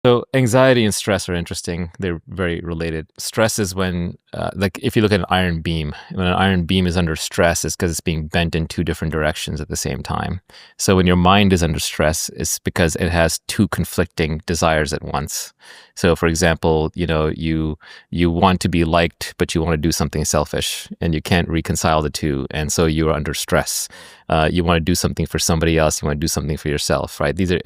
So anxiety and stress are interesting. They're very related. Stress is when, like, if you look at an iron beam, when an iron beam is under stress, it's because it's being bent in two different directions at the same time. So when your mind is under stress, it's because it has two conflicting desires at once. So, for example, you want to be liked, but you want to do something selfish, and you can't reconcile the two, and so you are under stress. You want to do something for somebody else. You want to do something for yourself, right? These are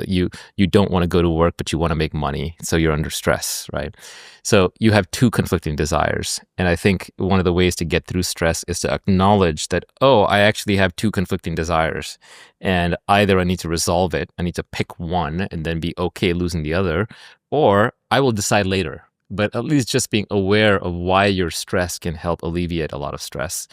you don't want to go to work, but you want to make money. So you're under stress, right? So you have two conflicting desires. And I think one of the ways to get through stress is to acknowledge that, oh, I actually have two conflicting desires. And either I need to resolve it, I need to pick one and then be okay losing the other, or I will decide later. But at least just being aware of why you're stressed can help alleviate a lot of stress.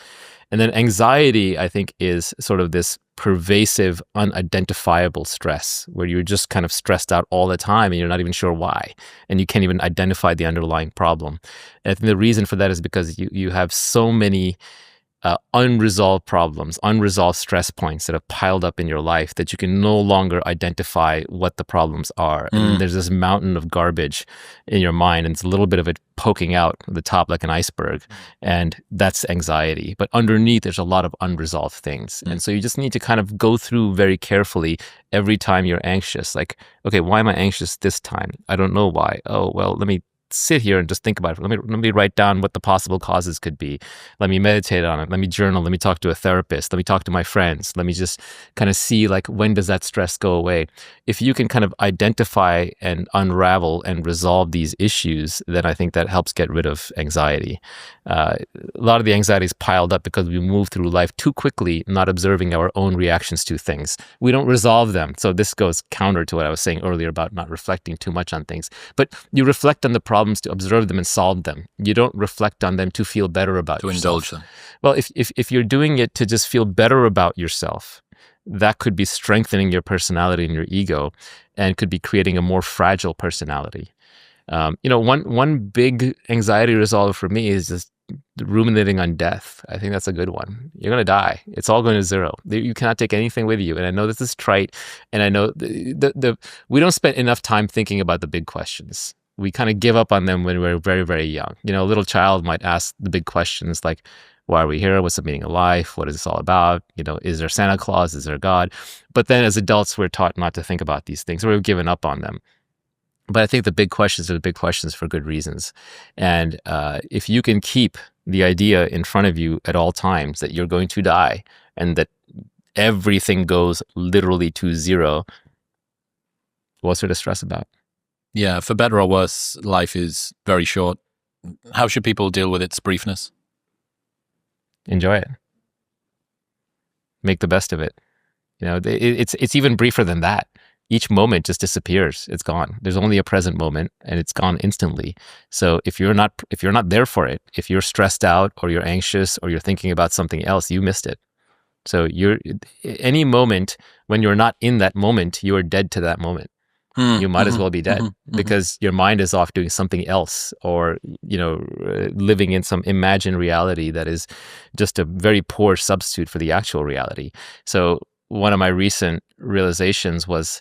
And then anxiety, I think, is sort of this pervasive, unidentifiable stress where you're just kind of stressed out all the time and you're not even sure why. And you can't even identify the underlying problem. And I think the reason for that is because you have so many unresolved problems, unresolved stress points that have piled up in your life that you can no longer identify what the problems are. And there's this mountain of garbage in your mind, and it's a little bit of it poking out the top like an iceberg. And that's anxiety. But underneath, there's a lot of unresolved things. And so you just need to kind of go through very carefully every time you're anxious. Like, okay, why am I anxious this time? I don't know why. Oh, well, let me sit here and just think about it. Let me write down what the possible causes could be. Let me meditate on it. Let me journal. Let me talk to a therapist. Let me talk to my friends. Let me just kind of see, like, when does that stress go away? If you can kind of identify and unravel and resolve these issues, then I think that helps get rid of anxiety. A lot of the anxiety is piled up because we move through life too quickly, not observing our own reactions to things. We don't resolve them. So this goes counter to what I was saying earlier about not reflecting too much on things. But you reflect on the problems to observe them and solve them. You don't reflect on them to feel better about yourself. To indulge them. Well, if you're doing it to just feel better about yourself, that could be strengthening your personality and your ego, and could be creating a more fragile personality. One big anxiety resolver for me is just ruminating on death. I think that's a good one. You're going to die. It's all going to zero. You cannot take anything with you. And I know this is trite, and I know we don't spend enough time thinking about the big questions. We kind of give up on them when we're very, very young. A little child might ask the big questions like, why are we here? What's the meaning of life? What is this all about? Is there Santa Claus? Is there God? But then as adults, we're taught not to think about these things, or we've given up on them. But I think the big questions are the big questions for good reasons. And if you can keep the idea in front of you at all times that you're going to die and that everything goes literally to zero, what's there to stress about? Yeah, for better or worse, life is very short. How should people deal with its briefness? Enjoy it. Make the best of it. It's even briefer than that. Each moment just disappears. It's gone. There's only a present moment, and it's gone instantly. So if you're not there for it, if you're stressed out or you're anxious or you're thinking about something else, you missed it. So any moment when you're not in that moment, you are dead to that moment. You might as well be dead because your mind is off doing something else, or living in some imagined reality that is just a very poor substitute for the actual reality. So one of my recent realizations was,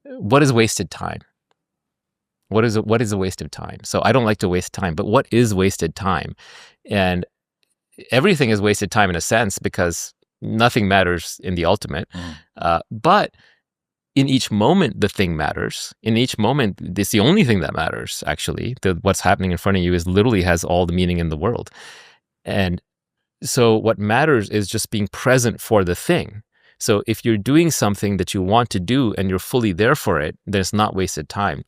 what is wasted time? What is a waste of time? So I don't like to waste time, but what is wasted time? And everything is wasted time in a sense, because nothing matters in the ultimate. But in each moment, the thing matters. In each moment, it's the only thing that matters, actually. What's happening in front of you literally has all the meaning in the world. And so what matters is just being present for the thing. So if you're doing something that you want to do and you're fully there for it, then it's not wasted time.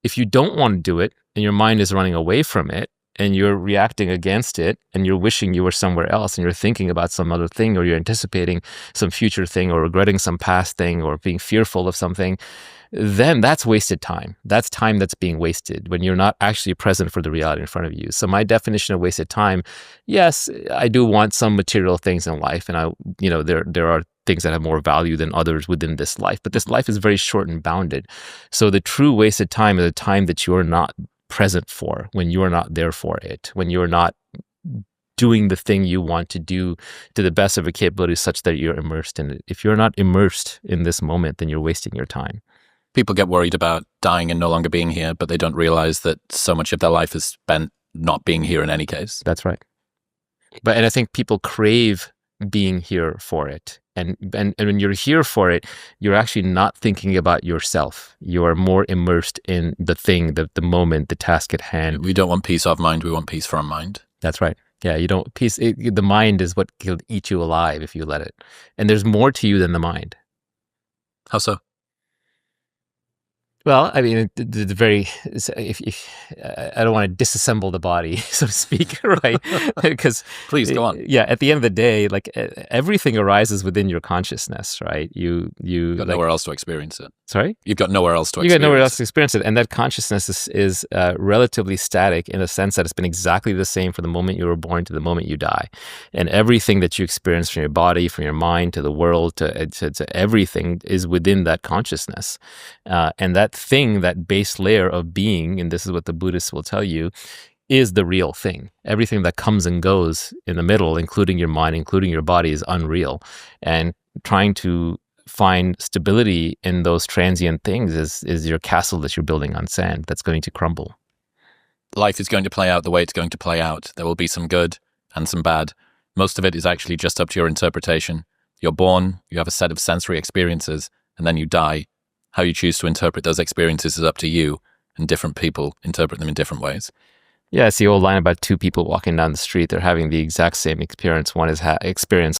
If you don't want to do it and your mind is running away from it, and you're reacting against it, and you're wishing you were somewhere else, and you're thinking about some other thing, or you're anticipating some future thing, or regretting some past thing, or being fearful of something, then that's wasted time. That's time that's being wasted when you're not actually present for the reality in front of you. So my definition of wasted time, yes, I do want some material things in life, and there are things that have more value than others within this life, but this life is very short and bounded. So the true wasted time is a time that you're not present for, when you're not there for it, when you're not doing the thing you want to do to the best of your capabilities such that you're immersed in it. If you're not immersed in this moment, then you're wasting your time. People get worried about dying and no longer being here, but they don't realize that so much of their life is spent not being here in any case. That's right. And I think people crave being here for it. And when you're here for it, you're actually not thinking about yourself. You are more immersed in the thing, the moment, the task at hand. We don't want peace of mind. We want peace from mind. That's right. Yeah, you don't the mind is what will eat you alive if you let it. And there's more to you than the mind. How so? Well, I mean, if I don't want to disassemble the body, so to speak, right? Because Please go on. Yeah, at the end of the day, like everything arises within your consciousness, right? You've got nowhere else to experience it. Sorry? You've got nowhere else to You experience got nowhere else to experience it. And that consciousness is relatively static in the sense that it's been exactly the same from the moment you were born to the moment you die. And everything that you experience from your body, from your mind, to the world, to everything is within that consciousness. And that thing, that base layer of being, and this is what the Buddhists will tell you, is the real thing. Everything that comes and goes in the middle, including your mind, including your body, is unreal. And trying to find stability in those transient things is your castle that you're building on sand that's going to crumble. Life is going to play out the way it's going to play out. There will be some good and some bad. Most of it is actually just up to your interpretation. You're born, you have a set of sensory experiences, and then you die. How you choose to interpret those experiences is up to you, and different people interpret them in different ways. Yeah, it's the old line about two people walking down the street. They're having the exact same experience. One is experienced